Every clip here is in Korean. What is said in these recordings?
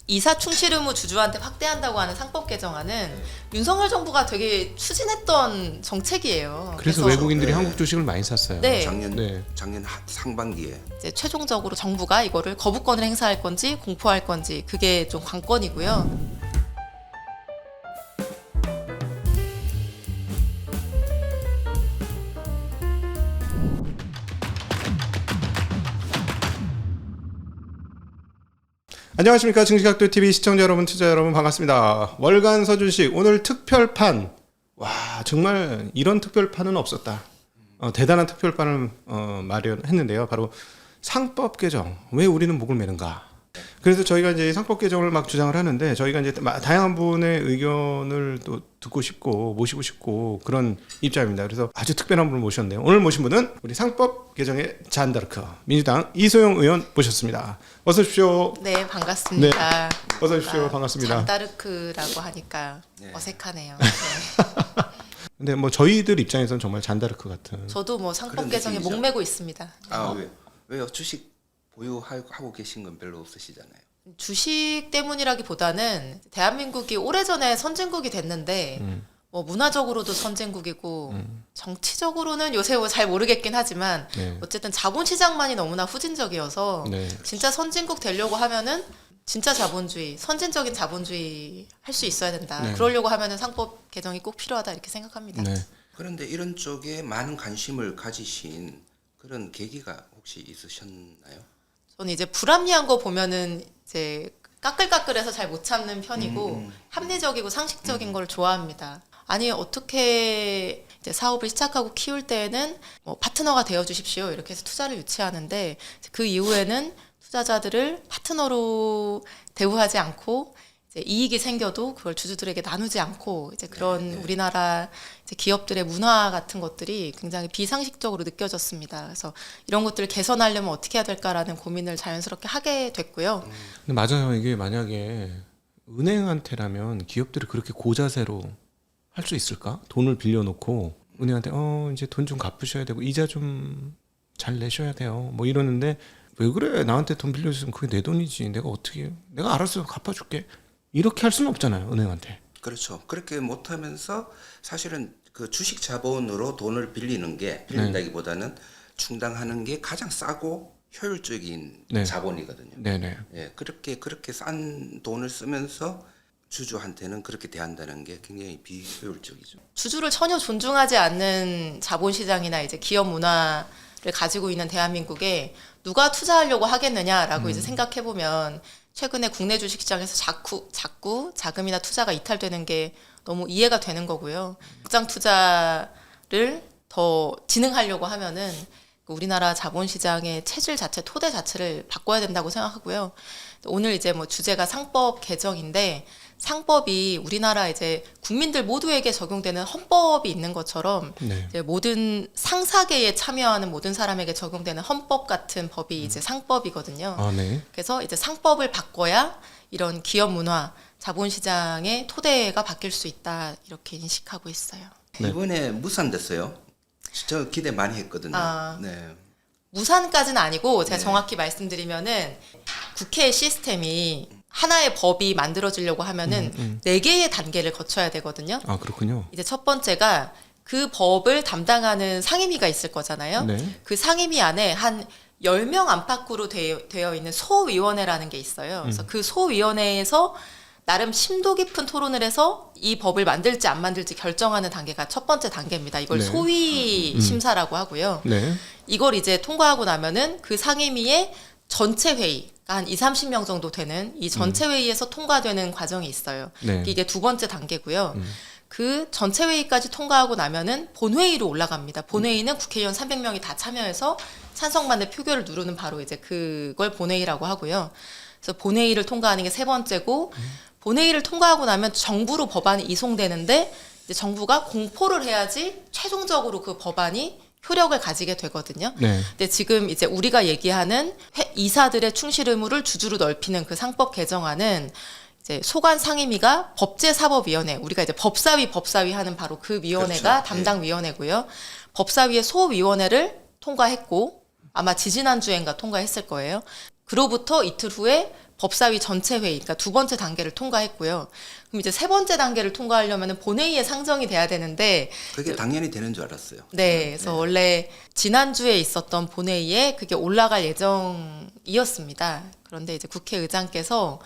이사 충실 의무 주주한테 확대한다고 하는 상법 개정안은 윤석열 정부가 되게 추진했던 정책이에요. 그래서 외국인들이 한국 주식을 많이 샀어요. 네. 작년 상반기에 이제 최종적으로 정부가 이거를 거부권을 행사할 건지 공포할 건지 그게 좀 관건이고요. 안녕하십니까. 증시각도TV 시청자 여러분, 투자 여러분 반갑습니다. 월간 서주식 오늘 특별판. 와, 정말 이런 특별판은 없었다. 대단한 특별판을 마련했는데요. 바로 상법 개정. 왜 우리는 목을 매는가? 그래서 저희가 이제 상법 개정을 막 주장을 하는데 저희가 이제 다양한 분의 의견을 또 듣고 싶고 모시고 싶고 그런 입장입니다. 그래서 아주 특별한 분을 모셨네요. 오늘 모신 분은 우리 상법 개정의 잔다르크 민주당 이소영 의원 모셨습니다. 어서 오십시오. 네, 반갑습니다. 네, 어서 오십시오. 반갑습니다. 잔다르크라고 하니까 어색하네요. 네. 근데 뭐 저희들 입장에서는 정말 잔다르크 같은. 저도 뭐 상법 개정에 목매고 있습니다. 왜요? 주식 보유하고 계신 건 별로 없으시잖아요. 주식 때문이라기보다는 대한민국이 오래전에 선진국이 됐는데 뭐 문화적으로도 선진국이고 정치적으로는 요새 잘 모르겠긴 하지만 네. 어쨌든 자본시장만이 너무나 후진적이어서 네. 진짜 선진국 되려고 하면은 진짜 자본주의, 선진적인 자본주의 할 수 있어야 된다. 네. 그러려고 하면은 상법 개정이 꼭 필요하다 이렇게 생각합니다. 네. 그런데 이런 쪽에 많은 관심을 가지신 그런 계기가 혹시 있으셨나요? 저는 이제 불합리한 거 보면은 이제 까끌까끌해서 잘 못 참는 편이고 합리적이고 상식적인 걸 좋아합니다. 아니 어떻게 이제 사업을 시작하고 키울 때에는 뭐 파트너가 되어 주십시오 이렇게 해서 투자를 유치하는데 그 이후에는 투자자들을 파트너로 대우하지 않고 이제 이익이 생겨도 그걸 주주들에게 나누지 않고 이제 그런 우리나라 이제 기업들의 문화 같은 것들이 굉장히 비상식적으로 느껴졌습니다. 그래서 이런 것들을 개선하려면 어떻게 해야 될까라는 고민을 자연스럽게 하게 됐고요. 근데 맞아요. 이게 만약에 은행한테라면 기업들이 그렇게 고자세로 할 수 있을까? 돈을 빌려놓고 은행한테 이제 돈 좀 갚으셔야 되고 이자 좀 잘 내셔야 돼요. 뭐 이러는데 왜 그래? 나한테 돈 빌려주면 그게 내 돈이지. 내가 알아서 갚아줄게. 이렇게 할 수는 없잖아요. 은행한테. 그렇죠. 그렇게 못하면서 사실은 그 주식 자본으로 돈을 빌린다기보다는 충당하는 게 가장 싸고 효율적인 네. 자본이거든요. 네네. 예, 그렇게 싼 돈을 쓰면서 주주한테는 그렇게 대한다는 게 굉장히 비효율적이죠. 주주를 전혀 존중하지 않는 자본시장이나 이제 기업 문화를 가지고 있는 대한민국에 누가 투자하려고 하겠느냐라고 이제 생각해 보면 최근에 국내 주식시장에서 자꾸 자금이나 투자가 이탈되는 게 너무 이해가 되는 거고요. 국장 투자를 더 진흥하려고 하면은 우리나라 자본시장의 체질 자체, 토대 자체를 바꿔야 된다고 생각하고요. 오늘 이제 뭐 주제가 상법 개정인데 상법이 우리나라 이제 국민들 모두에게 적용되는 헌법이 있는 것처럼 네. 이제 모든 상사계에 참여하는 모든 사람에게 적용되는 헌법 같은 법이 이제 상법이거든요. 아, 네. 그래서 이제 상법을 바꿔야 이런 기업 문화, 자본시장의 토대가 바뀔 수 있다 이렇게 인식하고 있어요. 네. 이번에 무산됐어요. 저 기대 많이 했거든요. 네. 무산까지는 아니고 제가 정확히 말씀드리면은 국회의 시스템이 하나의 법이 만들어지려고 하면은 4개의 단계를 거쳐야 되거든요. 아, 그렇군요. 이제 첫 번째가 그 법을 담당하는 상임위가 있을 거잖아요. 네. 그 상임위 안에 한 10명 안팎으로 되어 있는 소위원회라는 게 있어요. 그래서 그 소위원회에서 나름 심도 깊은 토론을 해서 이 법을 만들지 안 만들지 결정하는 단계가 첫 번째 단계입니다. 이걸 네. 소위 심사라고 하고요. 네. 이걸 이제 통과하고 나면은 그 상임위의 전체 회의, 한 20-30명 정도 되는 이 전체 회의에서 통과되는 과정이 있어요. 네. 이게 두 번째 단계고요. 그 전체 회의까지 통과하고 나면은 본회의로 올라갑니다. 본회의는 국회의원 300명이 다 참여해서 찬성반대 표결을 누르는 바로 이제 그걸 본회의라고 하고요. 그래서 본회의를 통과하는 게 세 번째고 본회의를 통과하고 나면 정부로 법안이 이송되는데 이제 정부가 공포를 해야지 최종적으로 그 법안이 효력을 가지게 되거든요. 네. 근데 지금 이제 우리가 얘기하는 이사들의 충실 의무를 주주로 넓히는 그 상법 개정안은 이제 소관 상임위가 법제사법위원회, 우리가 이제 법사위 하는 바로 그 위원회가 그렇죠. 담당 위원회고요. 법사위의 소위원회를 통과했고 아마 지지난주엔가 통과했을 거예요. 그로부터 이틀 후에 법사위 전체 회의, 그러니까 두 번째 단계를 통과했고요. 그럼 이제 세 번째 단계를 통과하려면 본회의에 상정이 돼야 되는데 그게 당연히 되는 줄 알았어요. 네, 그래서 원래 지난주에 있었던 본회의에 그게 올라갈 예정이었습니다. 그런데 이제 국회의장께서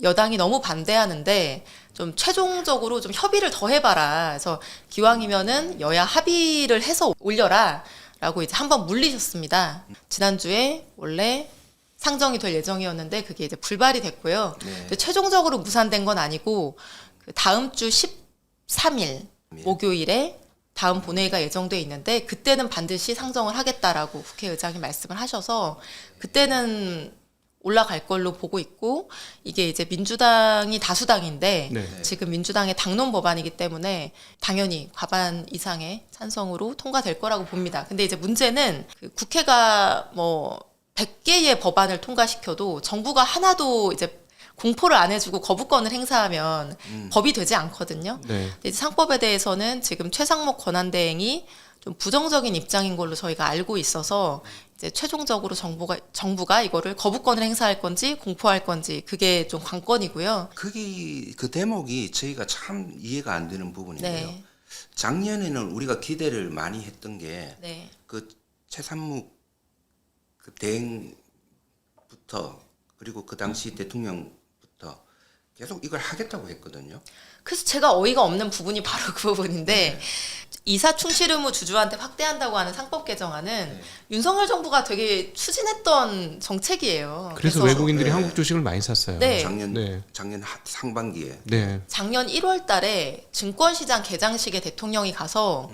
여당이 너무 반대하는데 좀 최종적으로 좀 협의를 더 해봐라. 그래서 기왕이면은 여야 합의를 해서 올려라라고 이제 한번 물리셨습니다. 지난주에 원래 상정이 될 예정이었는데 그게 이제 불발이 됐고요. 네. 근데 최종적으로 무산된 건 아니고 그 다음 주 13일 목요일에 다음 본회의가 예정돼 있는데 그때는 반드시 상정을 하겠다라고 국회의장이 말씀을 하셔서 그때는 올라갈 걸로 보고 있고 이게 이제 민주당이 다수당인데 네. 지금 민주당의 당론 법안이기 때문에 당연히 과반 이상의 찬성으로 통과될 거라고 봅니다. 근데 이제 문제는 그 국회가 뭐 100개의 법안을 통과시켜도 정부가 하나도 이제 공포를 안 해주고 거부권을 행사하면 법이 되지 않거든요. 네. 근데 이제 상법에 대해서는 지금 최상목 권한대행이 좀 부정적인 입장인 걸로 저희가 알고 있어서 이제 최종적으로 정부가 이거를 거부권을 행사할 건지 공포할 건지 그게 좀 관건이고요. 그게 그 대목이 저희가 참 이해가 안 되는 부분인데요. 네. 작년에는 우리가 기대를 많이 했던 게 네. 그 최상목 그 대행부터 그리고 그 당시 대통령부터 계속 이걸 하겠다고 했거든요. 그래서 제가 어이가 없는 부분이 바로 그 부분인데 이사 충실 의무 주주한테 확대한다고 하는 상법 개정안은 윤석열 정부가 되게 추진했던 정책이에요. 그래서 외국인들이 네. 한국 주식을 많이 샀어요. 네. 작년 상반기에 네. 작년 1월 달에 증권시장 개장식에 대통령이 가서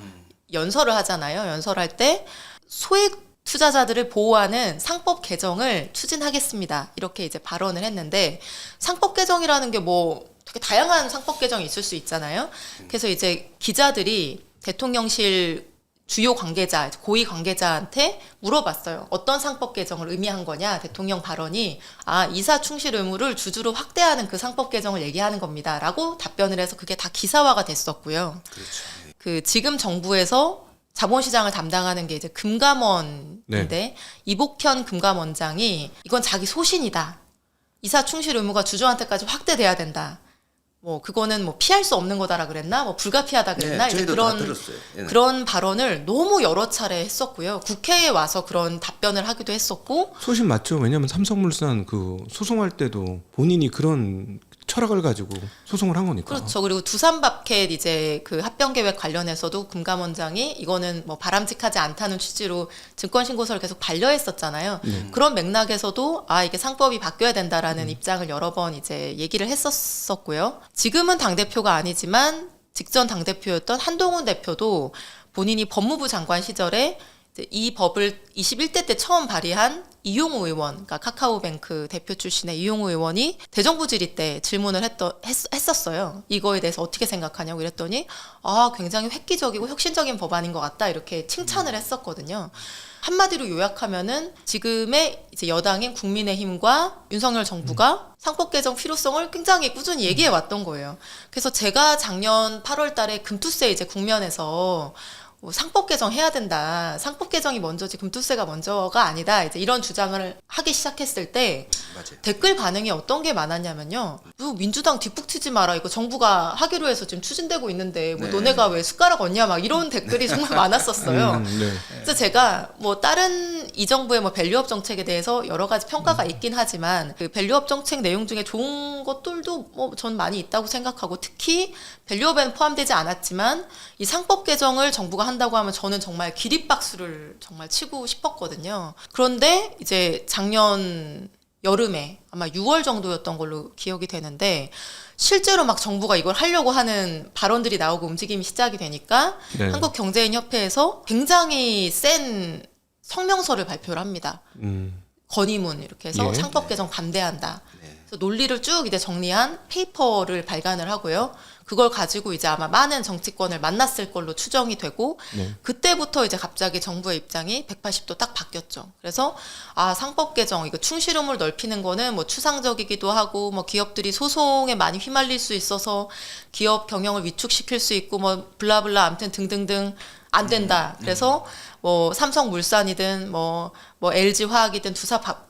연설을 하잖아요. 연설할 때 소액 투자자들을 보호하는 상법 개정을 추진하겠습니다. 이렇게 이제 발언을 했는데 상법 개정이라는 게 뭐 되게 다양한 상법 개정이 있을 수 있잖아요. 그래서 이제 기자들이 대통령실 주요 관계자, 고위 관계자한테 물어봤어요. 어떤 상법 개정을 의미한 거냐? 대통령 발언이 이사 충실 의무를 주주로 확대하는 그 상법 개정을 얘기하는 겁니다라고 답변을 해서 그게 다 기사화가 됐었고요. 그렇죠. 그 지금 정부에서 자본시장을 담당하는 게 이제 금감원인데 네. 이복현 금감원장이 이건 자기 소신이다. 이사 충실 의무가 주주한테까지 확대돼야 된다. 뭐 그거는 뭐 피할 수 없는 거다라 그랬나? 뭐 불가피하다 그랬나? 네, 이제 저희도 다 들었어요. 예. 그런 발언을 너무 여러 차례 했었고요. 국회에 와서 그런 답변을 하기도 했었고 소신 맞죠. 왜냐하면 삼성물산 그 소송할 때도 본인이 그런 철학을 가지고 소송을 한 거니까. 그렇죠. 그리고 두산밥켓 이제 그 합병 계획 관련해서도 금감원장이 이거는 뭐 바람직하지 않다는 취지로 증권 신고서를 계속 반려했었잖아요. 그런 맥락에서도 이게 상법이 바뀌어야 된다라는 입장을 여러 번 이제 얘기를 했었었고요. 지금은 당 대표가 아니지만 직전 당 대표였던 한동훈 대표도 본인이 법무부 장관 시절에 이제 이 법을 21대 때 처음 발의한 이용우 의원, 그러니까 카카오뱅크 대표 출신의 이용우 의원이 대정부 질의 때 질문을 했었어요. 이거에 대해서 어떻게 생각하냐고 이랬더니 굉장히 획기적이고 혁신적인 법안인 것 같다 이렇게 칭찬을 했었거든요. 한마디로 요약하면은 지금의 이제 여당인 국민의힘과 윤석열 정부가 상법 개정 필요성을 굉장히 꾸준히 얘기해 왔던 거예요. 그래서 제가 작년 8월 달에 금투세 이제 국면에서 상법 개정해야 된다. 상법 개정이 먼저지 금투세가 먼저가 아니다. 이제 이런 주장을 하기 시작했을 때 맞아요. 댓글 반응이 어떤 게 많았냐면요. 민주당 뒷북 치지 마라. 이거 정부가 하기로 해서 지금 추진되고 있는데 뭐 네. 너네가 왜 숟가락 얹냐 막 이런 댓글이 정말 많았었어요. 네. 그래서 제가 뭐 다른 이 정부의 뭐 밸류업 정책에 대해서 여러 가지 평가가 있긴 하지만 그 밸류업 정책 내용 중에 좋은 것들도 뭐 전 많이 있다고 생각하고 특히 밸류업에는 포함되지 않았지만 이 상법 개정을 정부가 한다고 하면 저는 정말 기립박수를 정말 치고 싶었거든요. 그런데 이제 작년 여름에 아마 6월 정도였던 걸로 기억이 되는데 실제로 막 정부가 이걸 하려고 하는 발언들이 나오고 움직임이 시작이 되니까 네. 한국경제인협회에서 굉장히 센 성명서를 발표를 합니다. 건의문 이렇게 해서 예. 상법 개정 반대한다. 네. 그래서 논리를 쭉 이제 정리한 페이퍼를 발간을 하고요. 그걸 가지고 이제 아마 많은 정치권을 만났을 걸로 추정이 되고 네. 그때부터 이제 갑자기 정부의 입장이 180도 딱 바뀌었죠. 그래서 상법 개정 이거 충실 의무를 넓히는 거는 뭐 추상적이기도 하고 뭐 기업들이 소송에 많이 휘말릴 수 있어서 기업 경영을 위축시킬 수 있고 뭐 블라블라 아무튼 등등등 안 된다. 그래서 뭐 삼성물산이든 뭐 LG 화학이든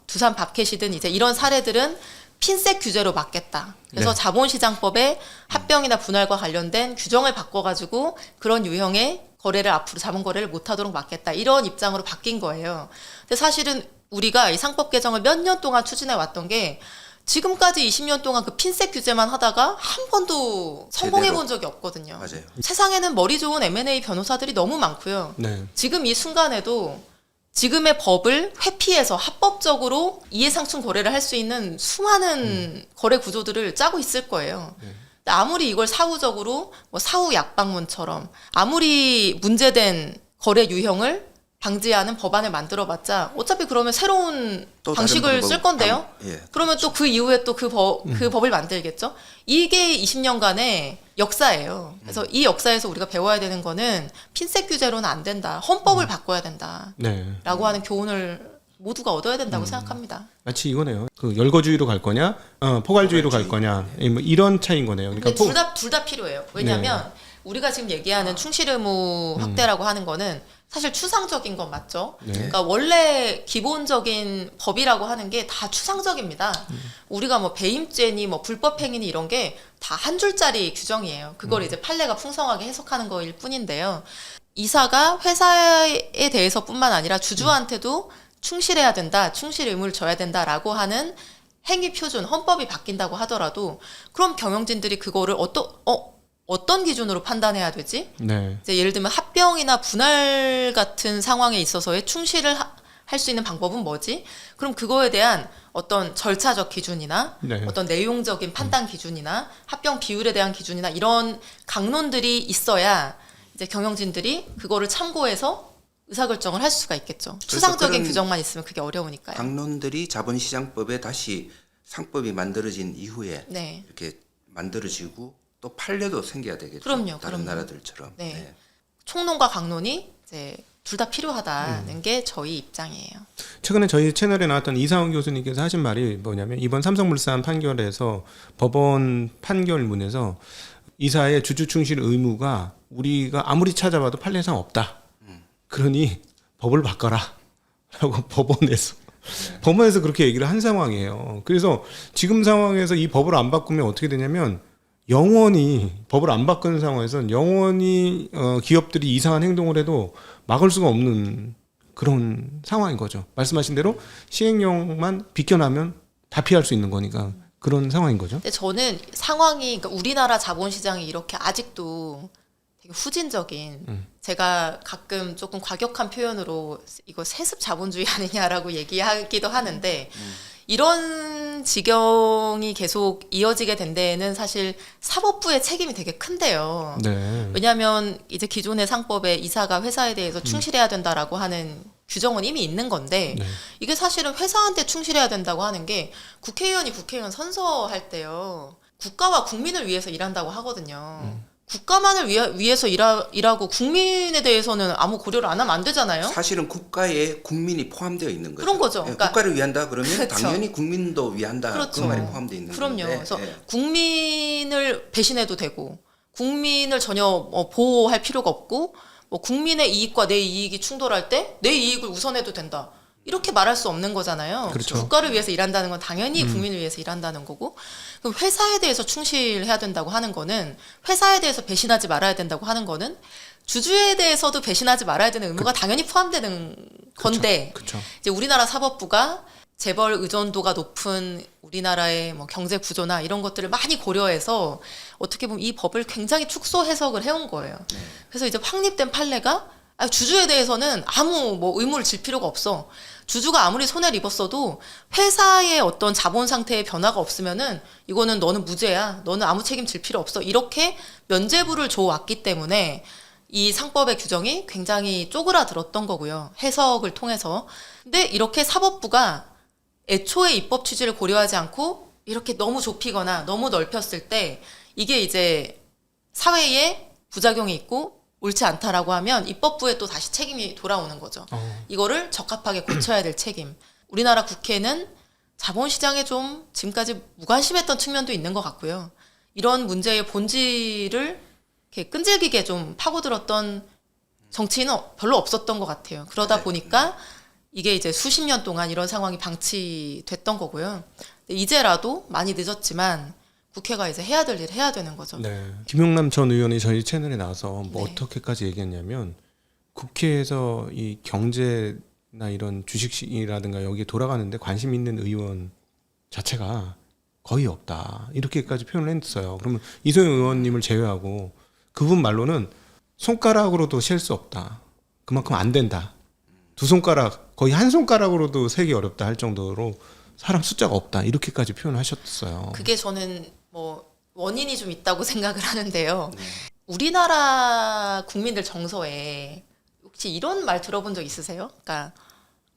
두산 밥켓이든 이제 이런 사례들은 핀셋 규제로 막겠다. 그래서 네. 자본시장법에 합병이나 분할과 관련된 규정을 바꿔가지고 그런 유형의 거래를 앞으로 자본 거래를 못하도록 막겠다. 이런 입장으로 바뀐 거예요. 근데 사실은 우리가 이 상법 개정을 몇 년 동안 추진해 왔던 게 지금까지 20년 동안 그 핀셋 규제만 하다가 한 번도 성공해 제대로. 본 적이 없거든요. 맞아요. 세상에는 머리 좋은 M&A 변호사들이 너무 많고요. 네. 지금 이 순간에도 지금의 법을 회피해서 합법적으로 이해상충 거래를 할 수 있는 수많은 거래 구조들을 짜고 있을 거예요. 근데 아무리 이걸 사후적으로 뭐 사후 약방문처럼 아무리 문제된 거래 유형을 방지하는 법안을 만들어봤자 어차피 그러면 새로운 또 다른 방식을 쓸 건데요. 예. 그러면 또 그 이후에 또 그 법을 만들겠죠. 이게 20년간의 역사예요. 그래서 이 역사에서 우리가 배워야 되는 거는 핀셋 규제로는 안 된다. 헌법을 바꿔야 된다. 네. 라고 하는 교훈을 모두가 얻어야 된다고 생각합니다. 마치 이거네요. 그 열거주의로 갈 거냐, 포괄주의로 갈 거냐, 뭐 이런 차이인 거네요. 근데 그러니까 둘 다 필요해요. 왜냐하면 우리가 지금 얘기하는 충실 의무 확대라고 하는 거는 사실 추상적인 건 맞죠. 네. 그러니까 원래 기본적인 법이라고 하는 게 다 추상적입니다. 우리가 뭐 배임죄니 뭐 불법행위니 이런 게 다 한 줄짜리 규정이에요. 그걸 이제 판례가 풍성하게 해석하는 거일 뿐인데요. 이사가 회사에 대해서뿐만 아니라 주주한테도 충실해야 된다, 충실 의무를 져야 된다라고 하는 행위 표준, 헌법이 바뀐다고 하더라도 그럼 경영진들이 그거를 어떤 기준으로 판단해야 되지? 네. 이제 예를 들면 합병이나 분할 같은 상황에 있어서의 충실을 할 수 있는 방법은 뭐지? 그럼 그거에 대한 어떤 절차적 기준이나 네. 어떤 내용적인 판단 기준이나 합병 비율에 대한 기준이나 이런 강론들이 있어야 이제 경영진들이 그거를 참고해서 의사결정을 할 수가 있겠죠. 추상적인 그런 규정만 있으면 그게 어려우니까요. 강론들이 자본시장법에 다시 상법이 만들어진 이후에 네. 이렇게 만들어지고 또 판례도 생겨야 되겠죠. 그럼요, 다른 그럼요. 나라들처럼. 네. 총론과 강론이 이제 둘 다 필요하다는 게 저희 입장이에요. 최근에 저희 채널에 나왔던 이상훈 교수님께서 하신 말이 뭐냐면 이번 삼성물산 판결에서 법원 판결문에서 이사의 주주 충실 의무가 우리가 아무리 찾아봐도 판례상 없다. 그러니 법을 바꿔라. 라고 법원에서 그렇게 얘기를 한 상황이에요. 그래서 지금 상황에서 이 법을 안 바꾸면 어떻게 되냐면 영원히 법을 안 바꾸는 상황에서는 영원히 기업들이 이상한 행동을 해도 막을 수가 없는 그런 상황인 거죠. 말씀하신 대로 시행령만 비껴나면 다 피할 수 있는 거니까 그런 상황인 거죠. 근데 저는 상황이 그러니까 우리나라 자본시장이 이렇게 아직도 되게 후진적인 제가 가끔 조금 과격한 표현으로 이거 세습 자본주의 아니냐라고 얘기하기도 하는데 이런 지경이 계속 이어지게 된 데에는 사실 사법부의 책임이 되게 큰데요. 네. 왜냐하면 이제 기존의 상법에 이사가 회사에 대해서 충실해야 된다라고 하는 규정은 이미 있는 건데 네. 이게 사실은 회사한테 충실해야 된다고 하는 게 국회의원이 국회의원 선서할 때요. 국가와 국민을 위해서 일한다고 하거든요. 국가만을 위해서 일하고 국민에 대해서는 아무 고려를 안 하면 안 되잖아요. 사실은 국가에 국민이 포함되어 있는 거죠. 그런 거죠. 예, 그러니까 국가를 위한다 그러면 그렇죠. 당연히 국민도 위한다. 그렇죠. 그 말이 포함되어 있는 그럼요. 건데. 그래서 예. 국민을 배신해도 되고 국민을 전혀 보호할 필요가 없고 뭐 국민의 이익과 내 이익이 충돌할 때 내 이익을 우선해도 된다. 이렇게 말할 수 없는 거잖아요. 그렇죠. 국가를 위해서 일한다는 건 당연히 국민을 위해서 일한다는 거고 그럼 회사에 대해서 충실해야 된다고 하는 거는 회사에 대해서 배신하지 말아야 된다고 하는 거는 주주에 대해서도 배신하지 말아야 되는 의무가 당연히 포함되는 건데 그렇죠. 이제 우리나라 사법부가 재벌 의존도가 높은 우리나라의 뭐 경제 구조나 이런 것들을 많이 고려해서 어떻게 보면 이 법을 굉장히 축소 해석을 해온 거예요. 그래서 이제 확립된 판례가 주주에 대해서는 아무 뭐 의무를 질 필요가 없어. 주주가 아무리 손해를 입었어도 회사의 어떤 자본 상태의 변화가 없으면은 이거는 너는 무죄야. 너는 아무 책임질 필요 없어. 이렇게 면죄부를 줘왔기 때문에 이 상법의 규정이 굉장히 쪼그라들었던 거고요. 해석을 통해서. 근데 이렇게 사법부가 애초에 입법 취지를 고려하지 않고 이렇게 너무 좁히거나 너무 넓혔을 때 이게 이제 사회에 부작용이 있고 옳지 않다라고 하면 입법부에 또 다시 책임이 돌아오는 거죠. 이거를 적합하게 고쳐야 될 책임. 우리나라 국회는 자본시장에 좀 지금까지 무관심했던 측면도 있는 것 같고요. 이런 문제의 본질을 이렇게 끈질기게 좀 파고들었던 정치인은 별로 없었던 것 같아요. 그러다 보니까 이게 이제 수십 년 동안 이런 상황이 방치됐던 거고요. 근데 이제라도 많이 늦었지만 국회가 이제 해야 될 일을 해야 되는 거죠. 네. 김용남 전 의원이 저희 채널에 나와서 뭐 네. 어떻게까지 얘기했냐면 국회에서 이 경제나 이런 주식이라든가 여기에 돌아가는데 관심 있는 의원 자체가 거의 없다. 이렇게까지 표현을 했어요. 그러면 이소영 의원님을 제외하고 그분 말로는 손가락으로도 셀 수 없다. 그만큼 안 된다. 두 손가락, 거의 한 손가락으로도 세기 어렵다 할 정도로 사람 숫자가 없다. 이렇게까지 표현하셨어요. 그게 저는 뭐 원인이 좀 있다고 생각을 하는데요. 우리나라 국민들 정서에 혹시 이런 말 들어본 적 있으세요? 그러니까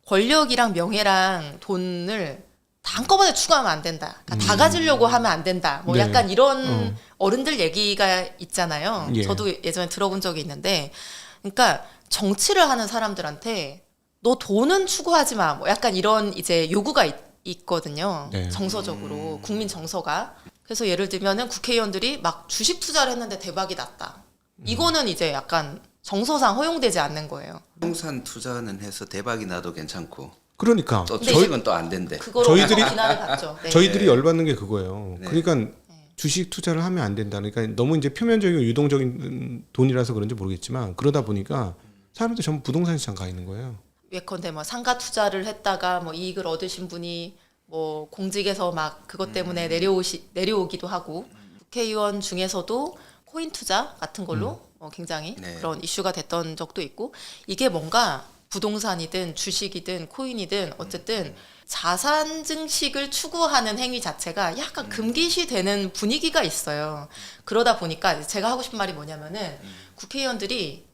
권력이랑 명예랑 돈을 다 한꺼번에 추구하면 안 된다. 그러니까 다 가지려고 하면 안 된다. 뭐 네. 약간 이런 어른들 얘기가 있잖아요. 예. 저도 예전에 들어본 적이 있는데, 그러니까 정치를 하는 사람들한테 너 돈은 추구하지 마. 뭐 약간 이런 이제 요구가 있거든요. 네. 정서적으로 국민 정서가. 그래서 예를 들면은 국회의원들이 막 주식 투자를 했는데 대박이 났다. 이거는 이제 약간 정서상 허용되지 않는 거예요. 부동산 투자는 해서 대박이 나도 괜찮고 그러니까 또 근데 주식은 또 안 된대. 그거로 저희들이- 비난을 받죠. 네. 저희들이 열받는 게 그거예요. 네. 그러니까 주식 투자를 하면 안 된다. 그러니까 너무 이제 표면적이고 유동적인 돈이라서 그런지 모르겠지만 그러다 보니까 사람들이 전부 부동산 시장 가 있는 거예요. 예컨대 뭐 상가 투자를 했다가 뭐 이익을 얻으신 분이 뭐 공직에서 막 그것 때문에 내려오기도 하고 국회의원 중에서도 코인 투자 같은 걸로 굉장히 네. 그런 이슈가 됐던 적도 있고 이게 뭔가 부동산이든 주식이든 코인이든 어쨌든 자산 증식을 추구하는 행위 자체가 약간 금기시되는 분위기가 있어요. 그러다 보니까 제가 하고 싶은 말이 뭐냐면은 국회의원들이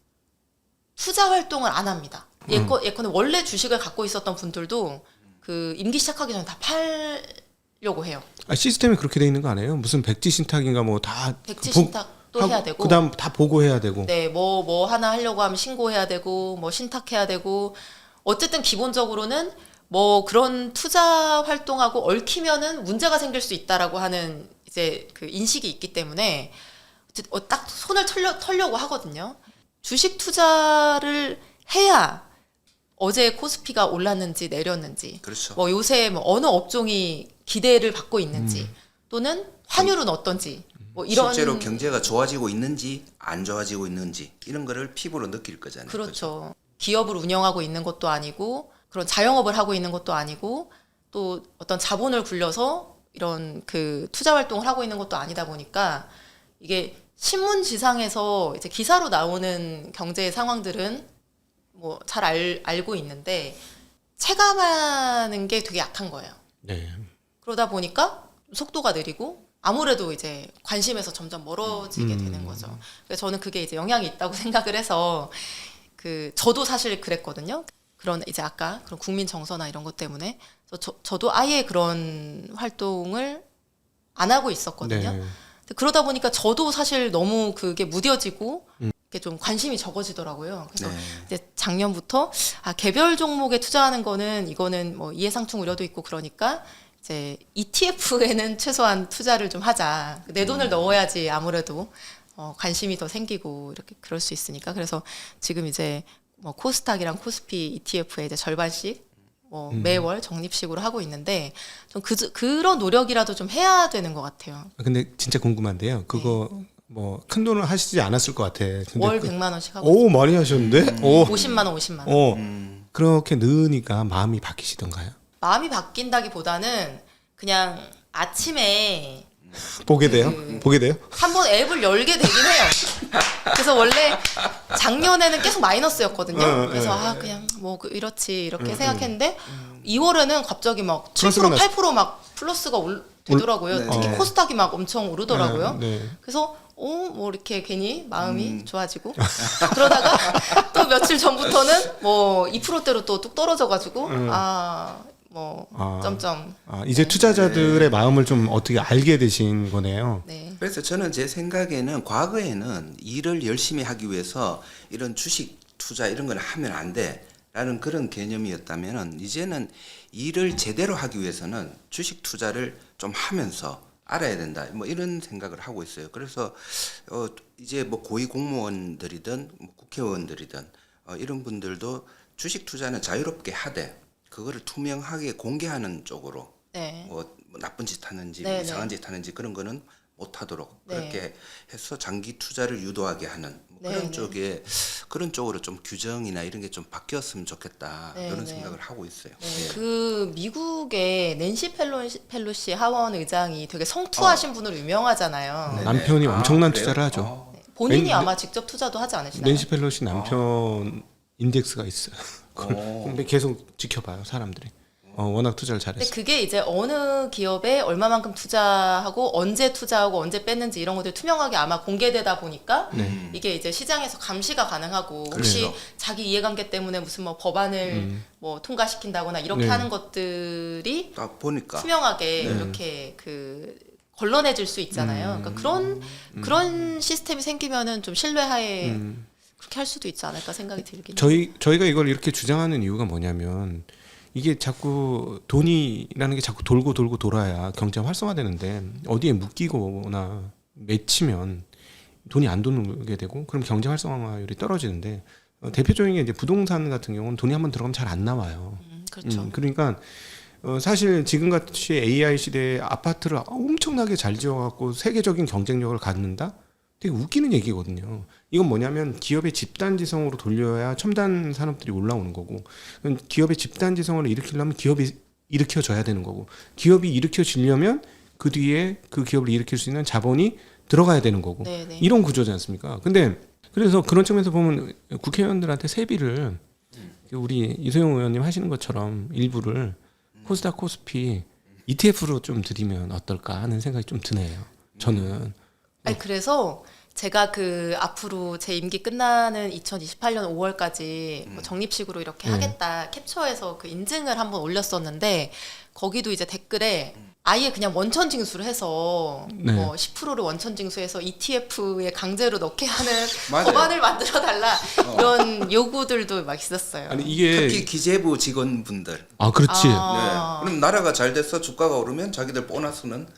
투자 활동을 안 합니다. 예컨대 원래 주식을 갖고 있었던 분들도 그 임기 시작하기 전에 다 팔려고 해요. 아, 시스템이 그렇게 돼 있는 거 아니에요? 무슨 백지 신탁인가 뭐 다 백지 신탁도 해야 되고 그다음 다 보고해야 되고. 네, 뭐 하나 하려고 하면 신고해야 되고, 뭐 신탁해야 되고, 어쨌든 기본적으로는 뭐 그런 투자 활동하고 얽히면은 문제가 생길 수 있다라고 하는 이제 그 인식이 있기 때문에 딱 손을 털려고 하거든요. 주식 투자를 해야 어제 코스피가 올랐는지 내렸는지, 그렇죠. 뭐 요새 뭐 어느 업종이 기대를 받고 있는지, 또는 환율은 어떤지, 뭐 이런 실제로 경제가 좋아지고 있는지 안 좋아지고 있는지 이런 거를 피부로 느낄 거잖아요. 그렇죠. 기업을 운영하고 있는 것도 아니고 그런 자영업을 하고 있는 것도 아니고 또 어떤 자본을 굴려서 이런 그 투자 활동을 하고 있는 것도 아니다 보니까 이게 신문지상에서 이제 기사로 나오는 경제 상황들은 뭐 잘 알고 있는데 체감하는 게 되게 약한 거예요. 네. 그러다 보니까 속도가 느리고 아무래도 이제 관심에서 점점 멀어지게 되는 거죠. 그래서 저는 그게 이제 영향이 있다고 생각을 해서 그 저도 사실 그랬거든요. 그런 이제 아까 그런 국민 정서나 이런 것 때문에 저도 아예 그런 활동을 안 하고 있었거든요. 네. 근데 그러다 보니까 저도 사실 너무 그게 무뎌지고 이게 좀 관심이 적어지더라고요. 그래서 네. 이제 작년부터 개별 종목에 투자하는 거는 이거는 뭐 이해상충 우려도 있고 그러니까 이제 ETF에는 최소한 투자를 좀 하자. 내 돈을 넣어야지 아무래도 관심이 더 생기고 이렇게 그럴 수 있으니까. 그래서 지금 이제 뭐 코스닥이랑 코스피 ETF에 이제 절반씩 뭐 매월 적립식으로 하고 있는데 좀 그런 노력이라도 좀 해야 되는 것 같아요. 근데 진짜 궁금한데요. 그거 뭐 큰 돈을 하시지 않았을 것 같아. 근데 월 100만 원씩 하고 오 많이 하셨는데? 오. 50만 원, 50만 원. 그렇게 넣으니까 마음이 바뀌시던가요? 마음이 바뀐다기보다는 그냥 아침에 보게 돼요? 보게 돼요? 한번 앱을 열게 되긴 해요. 그래서 원래 작년에는 계속 마이너스였거든요. 그래서 그냥 뭐 이렇지 이렇게 생각했는데 2월에는 갑자기 막 7%, 8% 막 플러스가 되더라고요. 네. 특히 코스닥이 막 엄청 오르더라고요. 네. 그래서 뭐 이렇게 괜히 마음이 좋아지고 그러다가 또 며칠 전부터는 뭐 2%대로 또 뚝 떨어져가지고 뭐 아. 점점. 이제 투자자들의 마음을 좀 어떻게 알게 되신 거네요. 네. 그래서 저는 제 생각에는 과거에는 일을 열심히 하기 위해서 이런 주식 투자 이런 걸 하면 안 돼라는 그런 개념이었다면은 이제는 일을 제대로 하기 위해서는 주식 투자를 좀 하면서 알아야 된다. 뭐 이런 생각을 하고 있어요. 그래서 이제 뭐 고위 공무원들이든 뭐 국회의원들이든 이런 분들도 주식 투자는 자유롭게 하되 그거를 투명하게 공개하는 쪽으로 네. 뭐 나쁜 짓 하는지 네, 이상한 짓 하는지 그런 거는 못 하도록 네. 그렇게 해서 장기 투자를 유도하게 하는 뭐 네, 그런 네. 쪽에 그런 쪽으로 좀 규정이나 이런 게 좀 바뀌었으면 좋겠다 네, 이런 네. 생각을 하고 있어요. 네, 예. 그 미국의 낸시 펠로시 하원 의장이 되게 성투하신 분으로 유명하잖아요. 네. 남편이 아, 엄청난 그래요? 투자를 하죠. 어. 본인이 네. 아마 직접 투자도 하지 않으시나요? 낸시 펠로시 남편 인덱스가 있어요. 오. 근데 계속 지켜봐요 사람들이. 워낙 투자를 근데 잘했어. 그게 이제 어느 기업에 얼마만큼 투자하고 언제 투자하고 언제 뺐는지 이런 것들이 투명하게 아마 공개되다 보니까 이게 이제 시장에서 감시가 가능하고 혹시 그래요. 자기 이해관계 때문에 무슨 뭐 법안을 뭐 통과시킨다거나 이렇게 네. 하는 것들이 딱 보니까 투명하게 이렇게 그 걸러내질 수 있잖아요. 그러니까 그런 시스템이 생기면은 좀 신뢰하에 그렇게 할 수도 있지 않을까 생각이 들긴 해요. 저희가 이걸 이렇게 주장하는 이유가 뭐냐면 이게 자꾸 돈이라는 게 자꾸 돌고 돌아야 경제가 활성화되는데 어디에 묶이거나 맺히면 돈이 안 돌게 되고 그럼 경제 활성화율이 떨어지는데 대표적인 게 이제 부동산 같은 경우는 돈이 한번 들어가면 잘 안 나와요. 그렇죠. 그러니까 사실 지금같이 AI 시대에 아파트를 엄청나게 잘 지어갖고 세계적인 경쟁력을 갖는다? 되게 웃기는 얘기거든요. 이건 뭐냐면 기업의 집단지성으로 돌려야 첨단 산업들이 올라오는 거고 기업의 집단지성을 일으키려면 기업이 일으켜져야 되는 거고 기업이 일으켜지려면 그 뒤에 그 기업을 일으킬 수 있는 자본이 들어가야 되는 거고 네네. 이런 구조지 않습니까? 근데 그래서 그런 측면에서 보면 국회의원들한테 세비를 우리 이소영 의원님 하시는 것처럼 일부를 코스닥 코스피 ETF로 좀 드리면 어떨까 하는 생각이 좀 드네요. 저는. 아니 그래서 제가 그 앞으로 제 임기 끝나는 2028년 5월까지 뭐 적립식으로 이렇게 하겠다 캡처해서 그 인증을 한번 올렸었는데 거기도 이제 댓글에 아예 그냥 원천 징수를 해서 네. 뭐 10%를 원천 징수해서 ETF에 강제로 넣게 하는 맞아요. 법안을 만들어 달라 이런 요구들도 막 있었어요. 아니 이게 특히 기재부 직원분들 그렇지. 아. 네. 그럼 나라가 잘 돼서 주가가 오르면 자기들 보너스는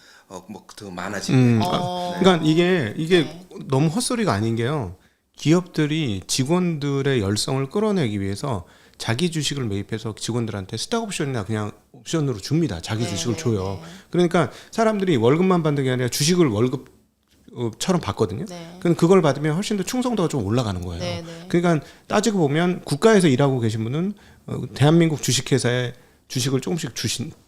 뭐 더 많아지는 그러니까 이게 네. 너무 헛소리가 아닌 게요. 기업들이 직원들의 열성을 끌어내기 위해서 자기 주식을 매입해서 직원들한테 스탁 옵션이나 그냥 옵션으로 줍니다. 자기 네, 주식을 네, 줘요. 네. 그러니까 사람들이 월급만 받는 게 아니라 주식을 월급처럼 받거든요. 네. 그럼 그걸 받으면 훨씬 더 충성도가 좀 올라가는 거예요. 네, 네. 그러니까 따지고 보면 국가에서 일하고 계신 분은 대한민국 주식회사에 주식을 조금씩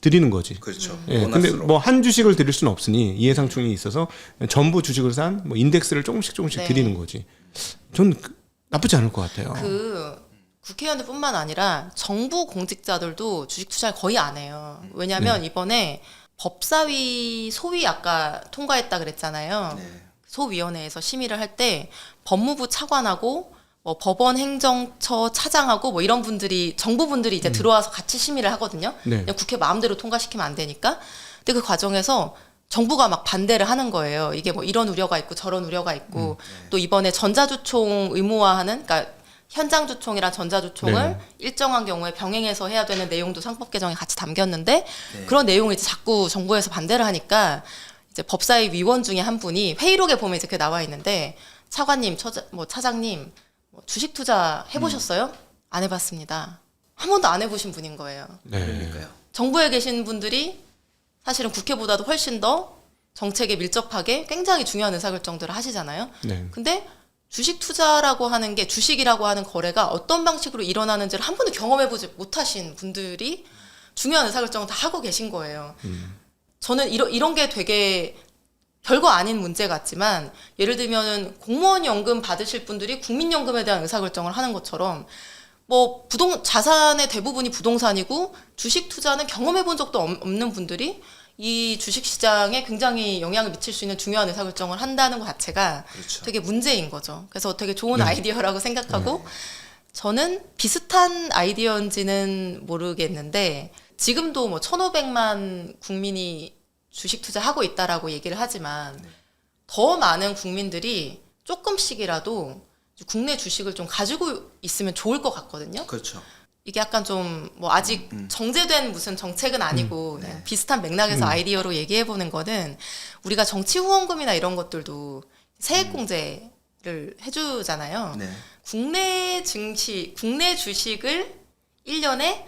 드리는 거지. 그렇죠. 예, 근데 보너스로. 뭐 한 주식을 드릴 수는 없으니 이해상충이 있어서 전부 주식을 산 뭐 인덱스를 조금씩 네. 드리는 거지. 전 나쁘지 않을 것 같아요. 그 국회의원들뿐만 아니라 정부 공직자들도 주식 투자를 거의 안 해요. 왜냐하면 네. 이번에 법사위 소위 아까 통과했다 그랬잖아요. 네. 소위원회에서 심의를 할 때 법무부 차관하고 뭐 법원 행정처 차장하고 뭐 이런 분들이 정부 분들이 이제 들어와서 같이 심의를 하거든요. 네. 그냥 국회 마음대로 통과시키면 안 되니까. 근데 그 과정에서 정부가 막 반대를 하는 거예요. 이게 뭐 이런 우려가 있고 저런 우려가 있고 또 이번에 전자주총 의무화하는 그러니까 현장주총이랑 전자주총을 네. 일정한 경우에 병행해서 해야 되는 내용도 상법 개정에 같이 담겼는데 그런 내용을 이제 자꾸 정부에서 반대를 하니까 이제 법사위 위원 중에 한 분이 회의록에 보면 이제 그게 나와 있는데 차관님, 차장님 뭐 주식 투자 해보셨어요? 안 해봤습니다. 한 번도 안 해보신 분인 거예요. 네. 그러니까요. 정부에 계신 분들이 사실은 국회보다도 훨씬 더 정책에 밀접하게 굉장히 중요한 의사결정들을 하시잖아요. 네. 근데 주식 투자라고 하는 게 주식이라고 하는 거래가 어떤 방식으로 일어나는지를 한 번도 경험해보지 못하신 분들이 중요한 의사결정을 다 하고 계신 거예요. 저는 이런 게 되게 별거 아닌 문제 같지만 예를 들면 공무원 연금 받으실 분들이 국민연금에 대한 의사결정을 하는 것처럼 뭐 자산의 대부분이 부동산이고 주식 투자는 경험해 본 적도 없는 분들이 이 주식 시장에 굉장히 영향을 미칠 수 있는 중요한 의사결정을 한다는 것 자체가 그렇죠. 되게 문제인 거죠. 그래서 되게 좋은 아이디어라고 생각하고 저는 비슷한 아이디어인지는 모르겠는데 지금도 뭐 1,500만 국민이 주식 투자하고 있다라고 얘기를 하지만 더 많은 국민들이 조금씩이라도 국내 주식을 좀 가지고 있으면 좋을 것 같거든요. 그렇죠. 이게 약간 좀 뭐 아직 정제된 무슨 정책은 아니고 그냥 비슷한 맥락에서 아이디어로 얘기해 보는 거는 우리가 정치 후원금이나 이런 것들도 세액공제를 해주잖아요. 네. 국내 주식을 1년에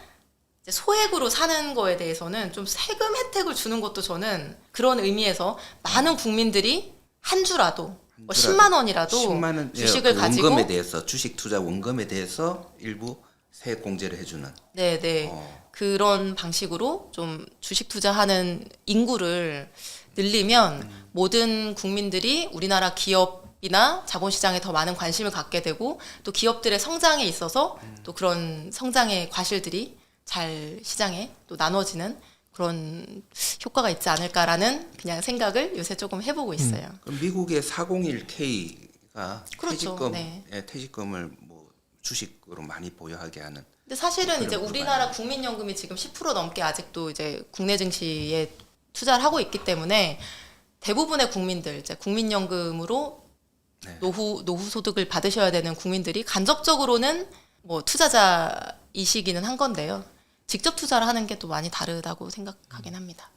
이제 소액으로 사는 거에 대해서는 좀 세금 혜택을 주는 것도 저는 그런 의미에서 많은 국민들이 한 주라도 뭐 10만 원이라도 10만 원 주식을 그 가지고 원금에 대해서 주식 투자 원금에 대해서 일부 세액 공제를 해주는. 네네 그런 방식으로 좀 주식 투자하는 인구를 늘리면 모든 국민들이 우리나라 기업이나 자본시장에 더 많은 관심을 갖게 되고 또 기업들의 성장에 있어서 또 그런 성장의 과실들이 잘 시장에 또 나눠지는 그런 효과가 있지 않을까라는 그냥 생각을 요새 조금 해보고 있어요. 그럼 미국의 401K가 그렇죠. 퇴직금, 네. 퇴직금을 뭐 주식으로 많이 보유하게 하는. 근데 사실은 이제 그런 우리나라 국민연금이 지금 10% 넘게 아직도 이제 국내 증시에 투자를 하고 있기 때문에 대부분의 국민들 이제 국민연금으로 네. 노후 소득을 받으셔야 되는 국민들이 간접적으로는 뭐 투자자이시기는 한 건데요. 직접 투자를 하는 게 또 많이 다르다고 생각하긴 합니다.